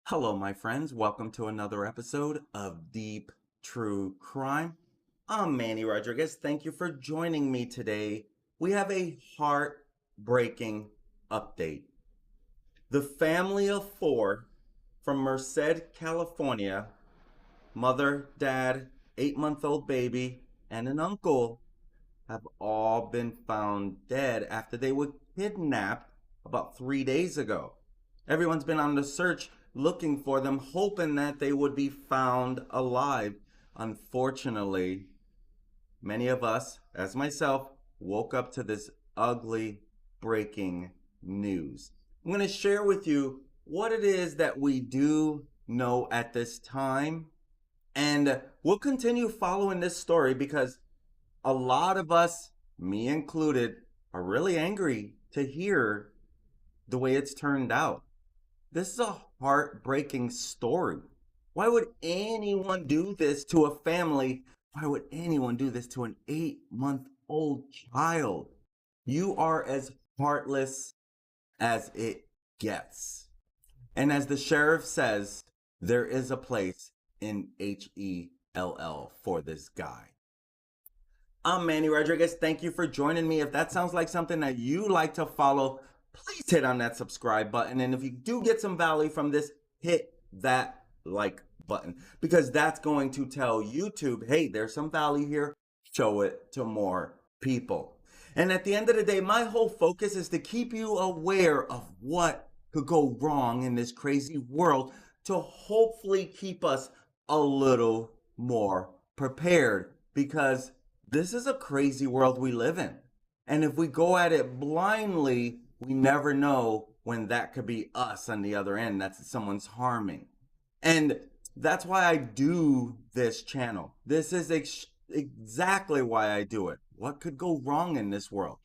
Hello, my friends. Welcome to another episode of Deep True Crime. I'm Manny Rodriguez. Thank you for joining me today. We have a heartbreaking update. The family of four from Merced, California, mother, dad, 8-month-old baby, and an uncle have all been found dead after they were kidnapped about 3 days ago. Everyone's been on the search looking for them, hoping that they would be found alive. Unfortunately, many of us, as myself, woke up to this ugly breaking news. I'm going to share with you what it is that we do know at this time, and we'll continue following this story because a lot of us, me included, are really angry to hear the way it's turned out. This is a heartbreaking story. Why would anyone do this to a family? Why would anyone do this to an 8-month-old child? You are as heartless as it gets. And as the sheriff says, there is a place in Hell for this guy. I'm Manny Rodriguez. Thank you for joining me. If that sounds like something that you like to follow, please hit on that subscribe button. And if you do get some value from this, hit that like button because that's going to tell YouTube, hey, there's some value here. Show it to more people. And at the end of the day, my whole focus is to keep you aware of what could go wrong in this crazy world to hopefully keep us a little more prepared because this is a crazy world we live in. And if we go at it blindly, we never know when that could be us on the other end. That's someone's harming. And that's why I do this channel. This is exactly why I do it. What could go wrong in this world?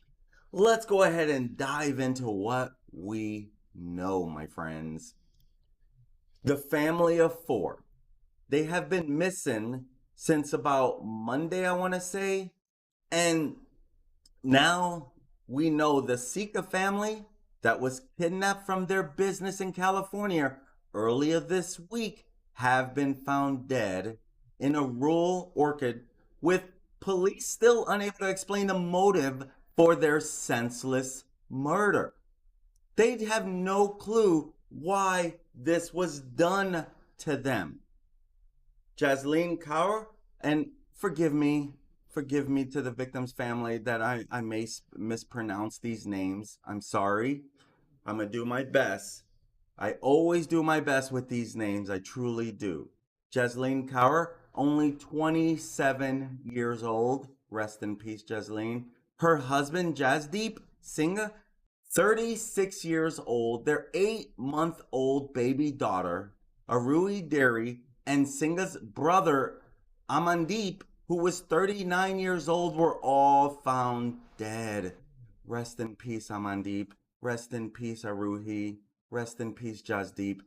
Let's go ahead and dive into what we know, my friends. The family of four. They have been missing since about Monday, I want to say. And now we know the Sikh family that was kidnapped from their business in California earlier this week have been found dead in a rural orchard with police still unable to explain the motive for their senseless murder. They have no clue why this was done to them. Jasleen Kaur, and forgive me to the victim's family that I may mispronounce these names. I'm sorry. I'm going to do my best. I always do my best with these names. I truly do. Jasleen Kaur, only 27 years old. Rest in peace, Jasleen. Her husband, Jasdeep Singh, 36 years old. Their 8-month-old baby daughter, Arui Deri, and Singh's brother, Amandeep, who was 39 years old, were all found dead. Rest in peace, Amandeep. Rest in peace, Aruhi. Rest in peace, Jasdeep.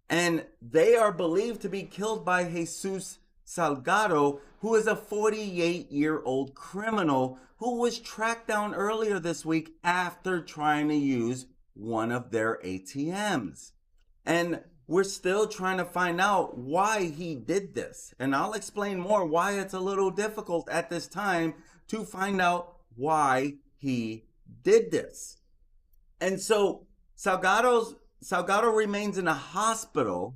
And they are believed to be killed by Jesus Salgado, who is a 48-year-old criminal who was tracked down earlier this week after trying to use one of their ATMs. And we're still trying to find out why he did this. And I'll explain more why it's a little difficult at this time to find out why he did this. And so Salgado remains in a hospital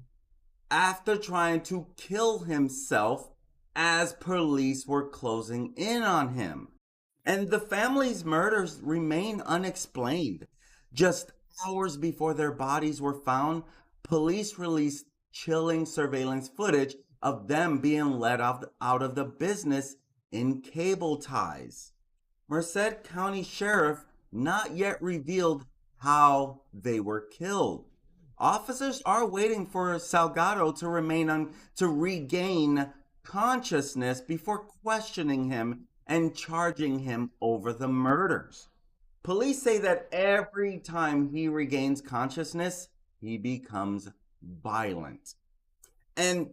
after trying to kill himself as police were closing in on him. And the family's murders remain unexplained. Just hours before their bodies were found, police released chilling surveillance footage of them being let out of the business in cable ties. Merced County Sheriff not yet revealed how they were killed. Officers are waiting for Salgado to regain consciousness before questioning him and charging him over the murders. Police say that every time he regains consciousness, he becomes violent. And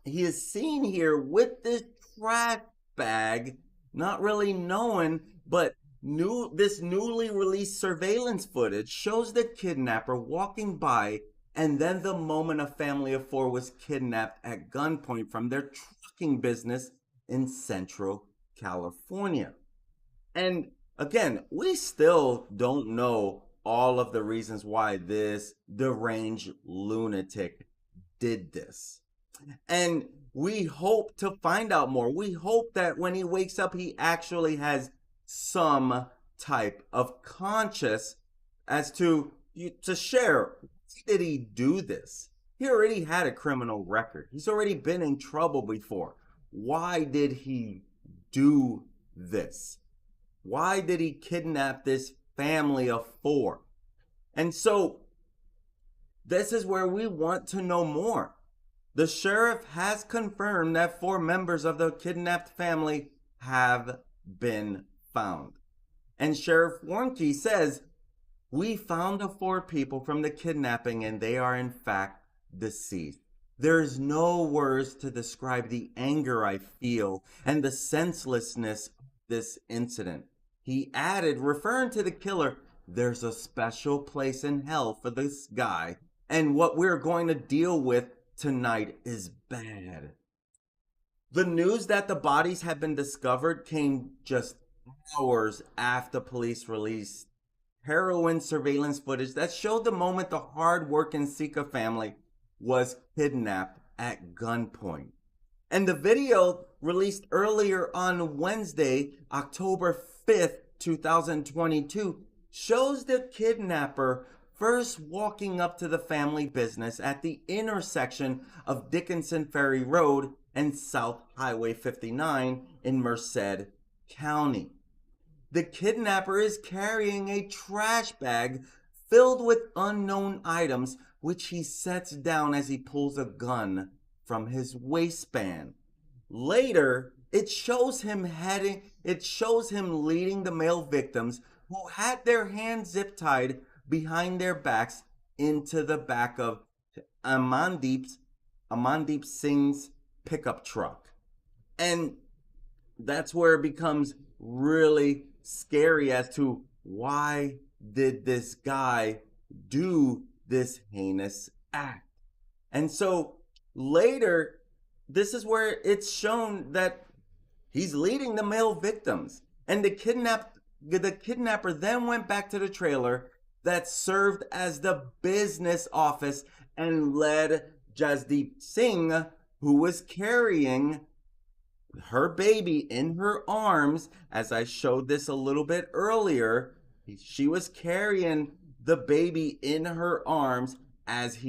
he is seen here with this trash bag, not really knowing, but this newly released surveillance footage shows the kidnapper walking by And then the moment a family of four was kidnapped at gunpoint from their trucking business in Central California. And again, we still don't know all of the reasons why this deranged lunatic did this. And we hope to find out more. We hope that when he wakes up, he actually has some type of conscience as to share. Why did he do this? He already had a criminal record. He's already been in trouble before. Why did he do this? Why did he kidnap this family of four? And so this is where we want to know more. The sheriff has confirmed that 4 members of the kidnapped family have been found. And Sheriff Warnke says, "We found the 4 people from the kidnapping and they are in fact deceased. There's no words to describe the anger I feel and the senselessness of this incident." He added, referring to the killer, "There's a special place in hell for this guy, and what we're going to deal with tonight is bad." The news that the bodies had been discovered came just hours after police released harrowing surveillance footage that showed the moment the hard-working Sikh family was kidnapped at gunpoint. And the video released earlier on Wednesday, October 5th, 2022, shows the kidnapper first walking up to the family business at the intersection of Dickinson Ferry Road and South Highway 59 in Merced County. The kidnapper is carrying a trash bag filled with unknown items, which he sets down as he pulls a gun from his waistband. Later, it shows him leading the male victims who had their hands zip tied behind their backs into the back of Amandeep Singh's pickup truck. And that's where it becomes really scary as to why did this guy do this heinous act. And so later, this is where it's shown that he's leading the male victims. And the kidnapper then went back to the trailer that served as the business office and led Jasdeep Singh, who was carrying her baby in her arms. As I showed this a little bit earlier, she was carrying the baby in her arms as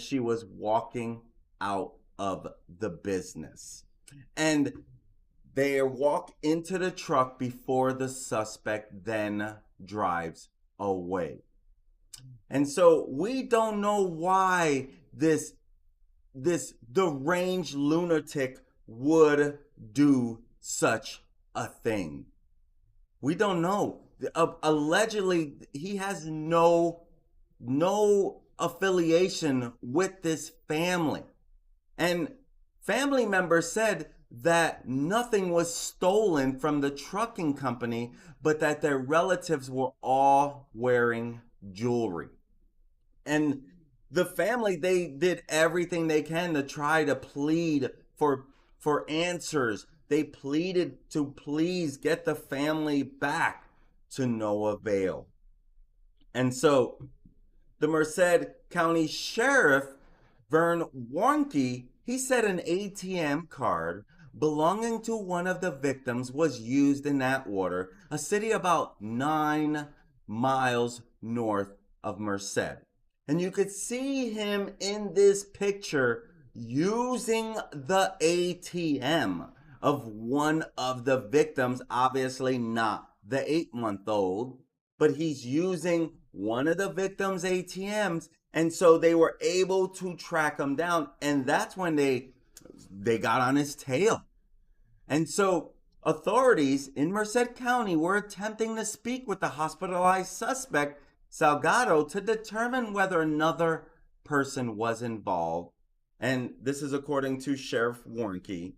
she was walking out of the business. And they walk into the truck before the suspect then drives away. And so we don't know why this deranged lunatic would do such a thing. We don't know. Allegedly, he has no affiliation with this family. And family members said that nothing was stolen from the trucking company, but that their relatives were all wearing jewelry. And the family, they did everything they can to try to plead for answers. They pleaded to please get the family back, to no avail. And so the Merced County Sheriff, Vern Warnke, he said an ATM card belonging to one of the victims was used in Atwater, a city about 9 miles north of Merced. And you could see him in this picture using the ATM of one of the victims, obviously not the 8-month-old, but he's using one of the victims' ATMs. And so they were able to track him down. And that's when they got on his tail. And so authorities in Merced County were attempting to speak with the hospitalized suspect, Salgado, to determine whether another person was involved. And this is according to Sheriff Warnke.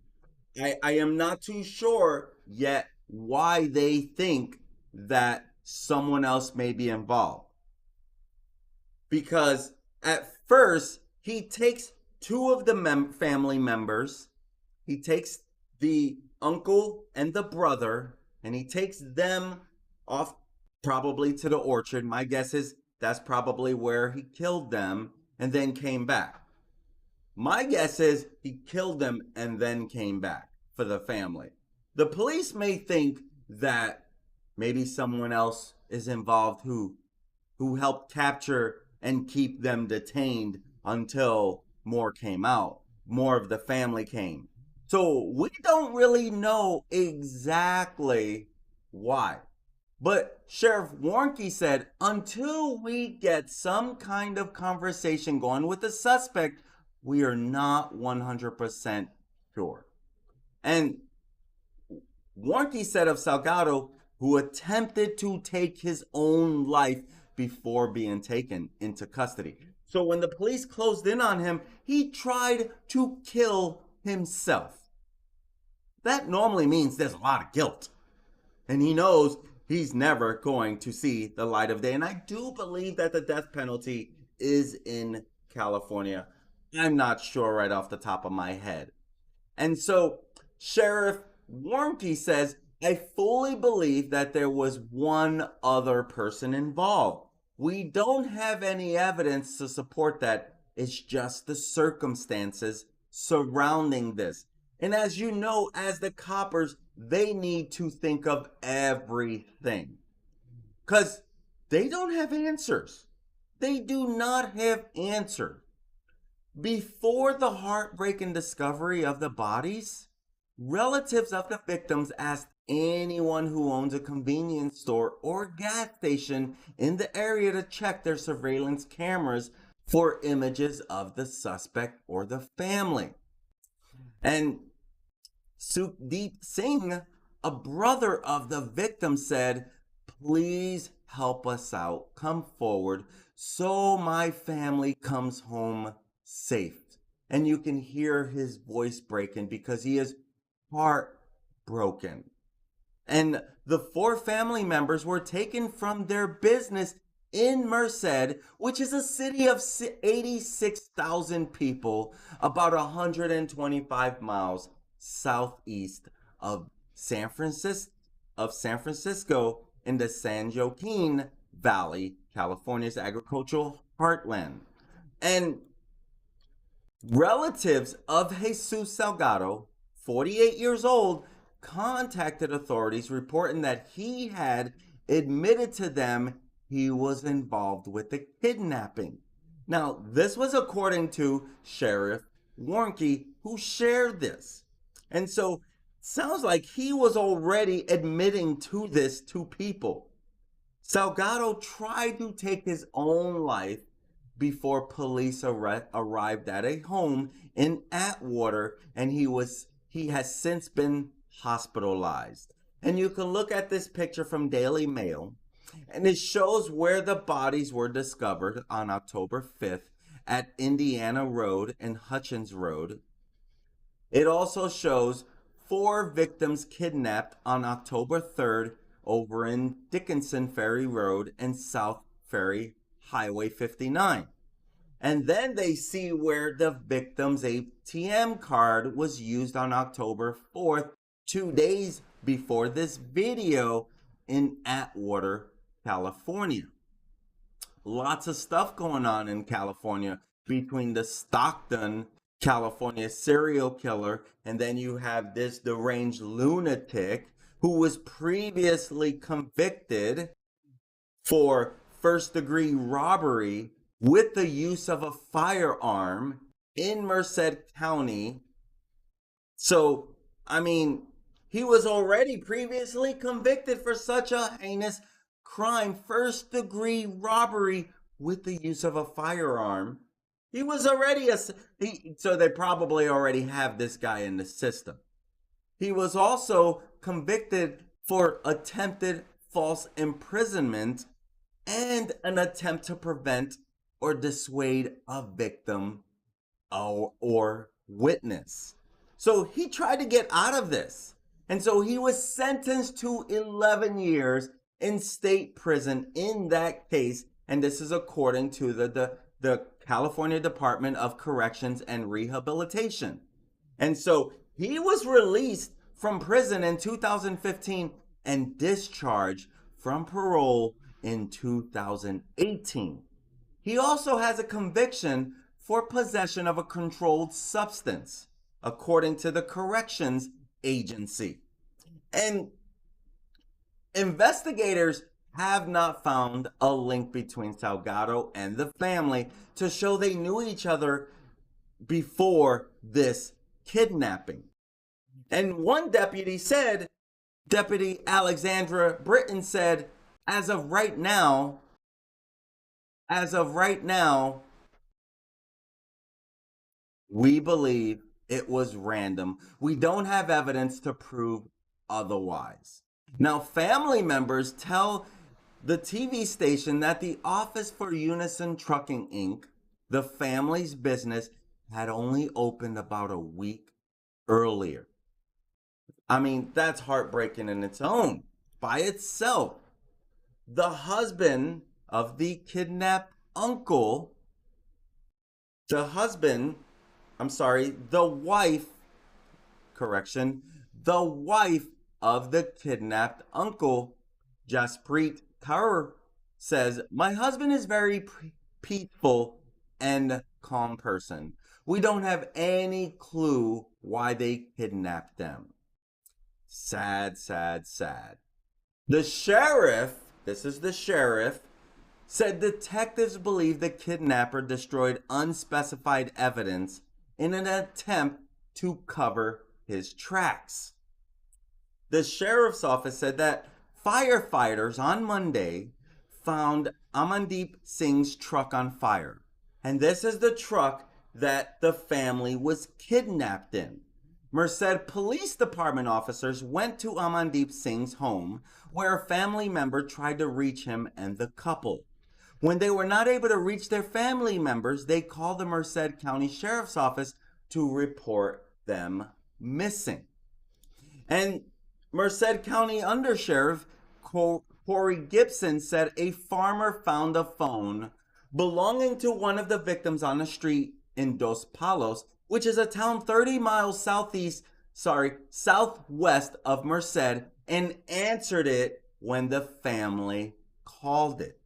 I am not too sure yet why they think that someone else may be involved. Because At first, he takes two of the family members. He takes the uncle and the brother, and he takes them off probably to the orchard. My guess is that's probably where he killed them and then came back. My guess is he killed them and then came back for the family. The police may think that maybe someone else is involved who helped capture and keep them detained until more came out. More of the family came. So we don't really know exactly why. But Sheriff Warnke said until we get some kind of conversation going with the suspect, we are not 100% sure. And Warnke said of Salgado, who attempted to take his own life before being taken into custody. So when the police closed in on him, he tried to kill himself. That normally means there's a lot of guilt. And he knows he's never going to see the light of day. And I do believe that the death penalty is in California. I'm not sure right off the top of my head. And so Sheriff Warnke says, I fully believe that there was one other person involved. We don't have any evidence to support that. It's just the circumstances surrounding this. And as you know, as the coppers, they need to think of everything. Because they don't have answers. They do not have answers. Before the heartbreaking discovery of the bodies, relatives of the victims asked anyone who owns a convenience store or gas station in the area to check their surveillance cameras for images of the suspect or the family. And Sukhdeep Singh, a brother of the victim, said, please help us out, come forward so my family comes home safe. And you can hear his voice breaking because he is heartbroken. And the four family members were taken from their business in Merced, which is a city of 86,000 people, about 125 miles southeast of San Francisco in the San Joaquin Valley, California's agricultural heartland. And relatives of Jesus Salgado, 48 years old, contacted authorities reporting that he had admitted to them he was involved with the kidnapping. Now, this was according to Sheriff Warnke, who shared this. And so, sounds like he was already admitting to this to people. Salgado tried to take his own life before police arrived at a home in Atwater, and he has since been hospitalized. And you can look at this picture from Daily Mail, and it shows where the bodies were discovered on October 5th at Indiana Road and Hutchins Road. It also shows 4 victims kidnapped on October 3rd over in Dickinson Ferry Road and South Ferry Highway 59. And then they see where the victim's ATM card was used on October 4th, 2 days before this video in Atwater, California. Lots of stuff going on in California between the Stockton, California serial killer, and then you have this deranged lunatic who was previously convicted for first-degree robbery with the use of a firearm in Merced County. So, I mean, he was already previously convicted for such a heinous crime, first-degree robbery with the use of a firearm. He was already so they probably already have this guy in the system. He was also convicted for attempted false imprisonment and an attempt to prevent or dissuade a victim or witness. So he tried to get out of this. And so he was sentenced to 11 years in state prison in that case. And this is according to the California Department of Corrections and Rehabilitation. And so he was released from prison in 2015 and discharged from parole in 2018. He also has a conviction for possession of a controlled substance, according to the corrections agency. And investigators have not found a link between Salgado and the family to show they knew each other before this kidnapping. And one deputy said, Deputy Alexandra Britton said, as of right now, we believe it was random. We don't have evidence to prove otherwise. Now, family members tell the TV station that the office for Unison Trucking Inc., the family's business, had only opened about a week earlier. I mean, that's heartbreaking in its own, by itself. The husband of the kidnapped uncle, the wife of the kidnapped uncle, Jaspreet Kaur, says, my husband is very peaceful and calm person. We don't have any clue why they kidnapped them. Sad, sad, sad. The sheriff, this is the sheriff, said detectives believe the kidnapper destroyed unspecified evidence in an attempt to cover his tracks. The sheriff's office said that firefighters on Monday found Amandeep Singh's truck on fire. And this is the truck that the family was kidnapped in. Merced Police Department officers went to Amandeep Singh's home, where a family member tried to reach him and the couple. When they were not able to reach their family members, they called the Merced County Sheriff's Office to report them missing. And Merced County Undersheriff Corey Gibson said a farmer found a phone belonging to one of the victims on the street in Dos Palos, which is a town 30 miles southwest of Merced, and answered it when the family called it.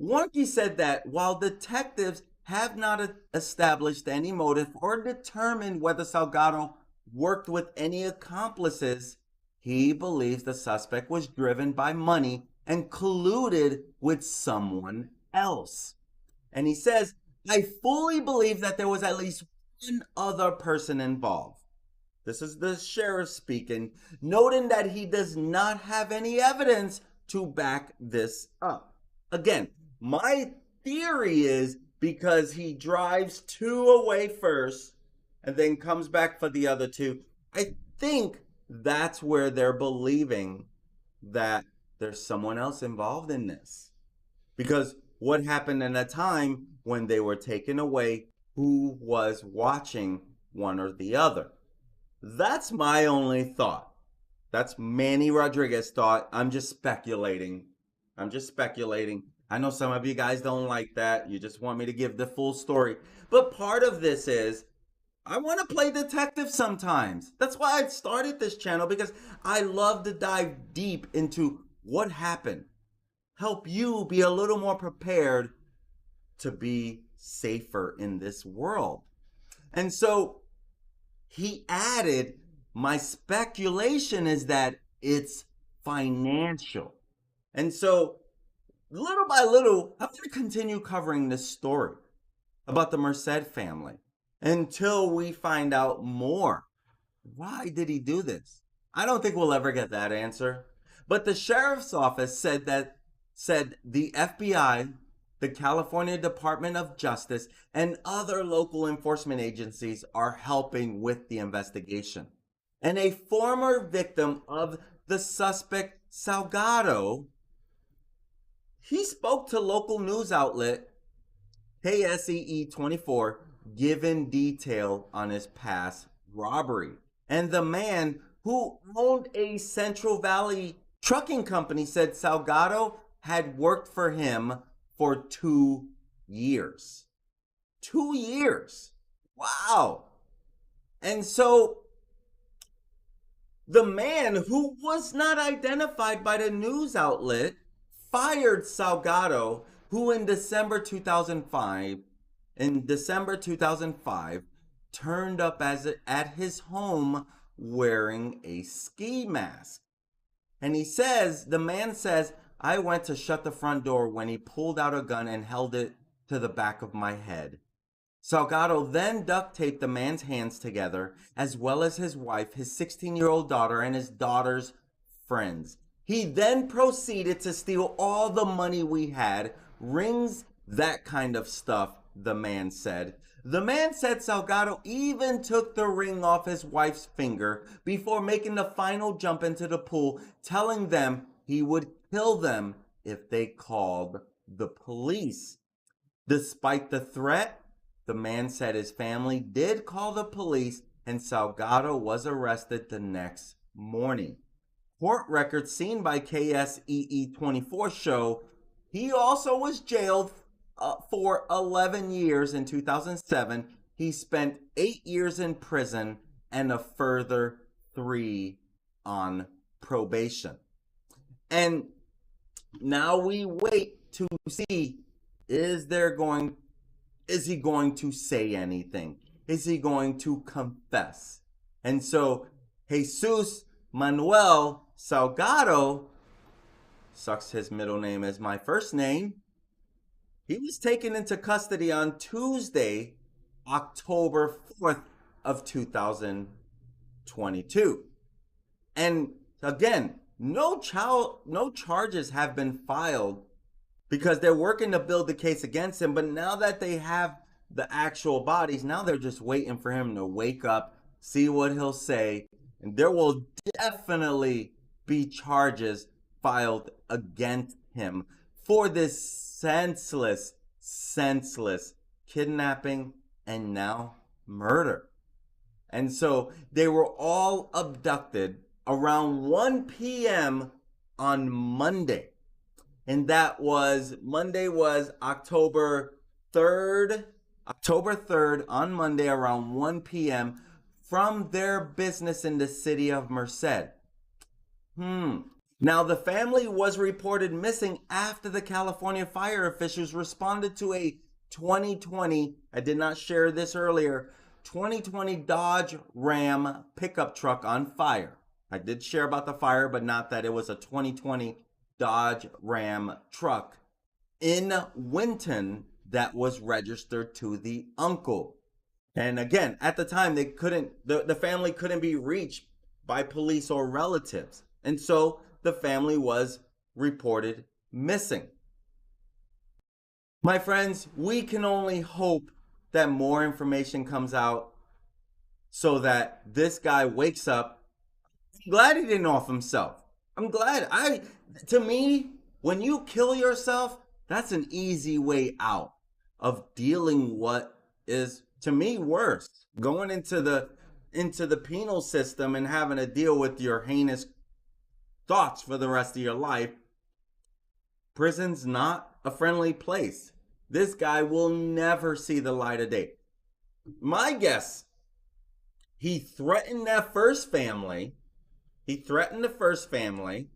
Warnke said that while detectives have not established any motive or determined whether Salgado worked with any accomplices, he believes the suspect was driven by money and colluded with someone else. And he says, I fully believe that there was at least one other person involved. This is the sheriff speaking, noting that he does not have any evidence to back this up. Again, my theory is because he drives two away first and then comes back for the other two. I think that's where they're believing that there's someone else involved in this. Because what happened in a time when they were taken away, who was watching one or the other? That's my only thought. That's Manny Rodriguez's thought. I'm just speculating. I know some of you guys don't like that. You just want me to give the full story. But part of this is, I want to play detective sometimes. That's why I started this channel, because I love to dive deep into what happened. Help you be a little more prepared to be safer in this world. And so he added, my speculation is that it's financial. And so little by little, I'm going to continue covering this story about the Merced family until we find out more. Why did he do this? I don't think we'll ever get that answer. But the sheriff's office said the FBI, the California Department of Justice, and other local enforcement agencies are helping with the investigation. And a former victim of the suspect, Salgado, he spoke to local news outlet KSEE 24, giving detail on his past robbery. And the man who owned a Central Valley trucking company said Salgado had worked for him for 2 years. 2 years. Wow. And so the man who was not identified by the news outlet fired Salgado, who in December 2005 turned up at his home wearing a ski mask. And the man says, I went to shut the front door when he pulled out a gun and held it to the back of my head. Salgado then duct taped the man's hands together, as well as his wife, his 16-year-old daughter, and his daughter's friends. He then proceeded to steal all the money we had, rings, that kind of stuff, the man said. The man said Salgado even took the ring off his wife's finger before making the final jump into the pool, telling them he would kill them if they called the police. Despite the threat, the man said his family did call the police and Salgado was arrested the next morning. Court records seen by KSEE 24 show he also was jailed for 11 years in 2007. He spent 8 years in prison and a further 3 on probation. And now we wait to see, is he going to say anything? Is he going to confess? And so Jesus Manuel Salgado, sucks his middle name as my first name, he was taken into custody on Tuesday, October 4th of 2022. And again, no charges have been filed because they're working to build the case against him. But now that they have the actual bodies, now they're just waiting for him to wake up, see what he'll say. And there will definitely be charges filed against him for this senseless kidnapping and now murder. And so they were all abducted around 1 p.m. on Monday. And Monday was October 3rd. October 3rd on Monday around 1 p.m. from their business in the city of Merced. Now, the family was reported missing after the California fire officials responded to a 2020, I did not share this earlier, 2020 Dodge Ram pickup truck on fire. I did share about the fire, but not that it was a 2020 Dodge Ram truck in Winton that was registered to the uncle. And again, at the time, the family couldn't be reached by police or relatives. And so the family was reported missing. My friends, we can only hope that more information comes out so that this guy wakes up. I'm glad he didn't off himself. I'm glad. To me, when you kill yourself, that's an easy way out of dealing what is, to me, worse. Going into the penal system and having to deal with your heinous thoughts for the rest of your life. Prison's not a friendly place. This guy will never see the light of day. My guess, he threatened that first family. He threatened the first family.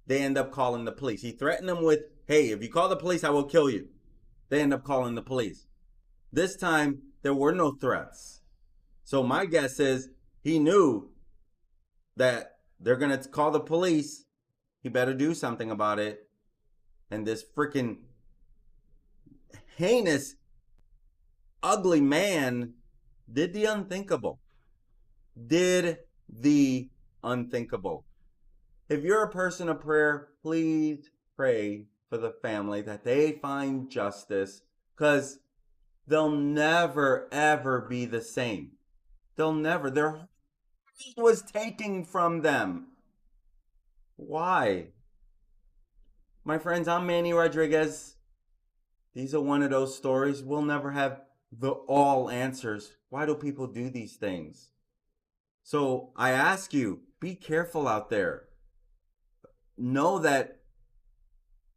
They end up calling the police. He threatened them with, hey, if you call the police, I will kill you. They end up calling the police. This time, there were no threats. So my guess is he knew that they're going to call the police. He better do something about it. And this freaking heinous, ugly man did the unthinkable. Did the unthinkable. If you're a person of prayer, please pray for the family that they find justice, because they'll never, ever be the same. They'll never. Their was taken from them. Why? My friends, I'm Manny Rodriguez. These are one of those stories. We'll never have all answers. Why do people do these things? So I ask you, be careful out there. Know that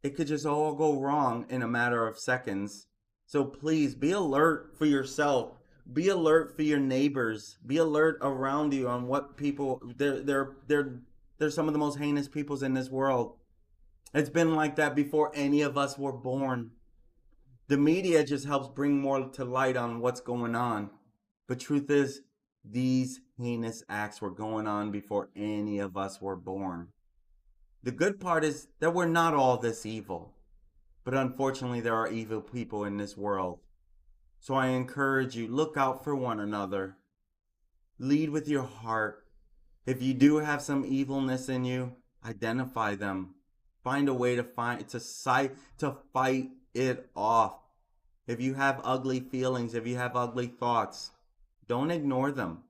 it could just all go wrong in a matter of seconds. So please be alert for yourself. Be alert for your neighbors. Be alert around you on what people they're some of the most heinous peoples in this world. It's been like that before any of us were born. The media just helps bring more to light on what's going on. But truth is, these heinous acts were going on before any of us were born. The good part is that we're not all this evil. But unfortunately, there are evil people in this world. So I encourage you, look out for one another. Lead with your heart. If you do have some evilness in you, identify them. Find a way to fight it off. If you have ugly feelings, if you have ugly thoughts, don't ignore them.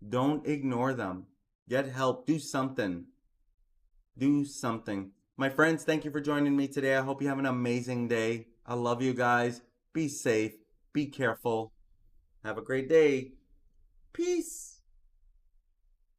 Don't ignore them. Get help. Do something. Do something. My friends, thank you for joining me today. I hope you have an amazing day. I love you guys. Be safe. Be careful. Have a great day. Peace.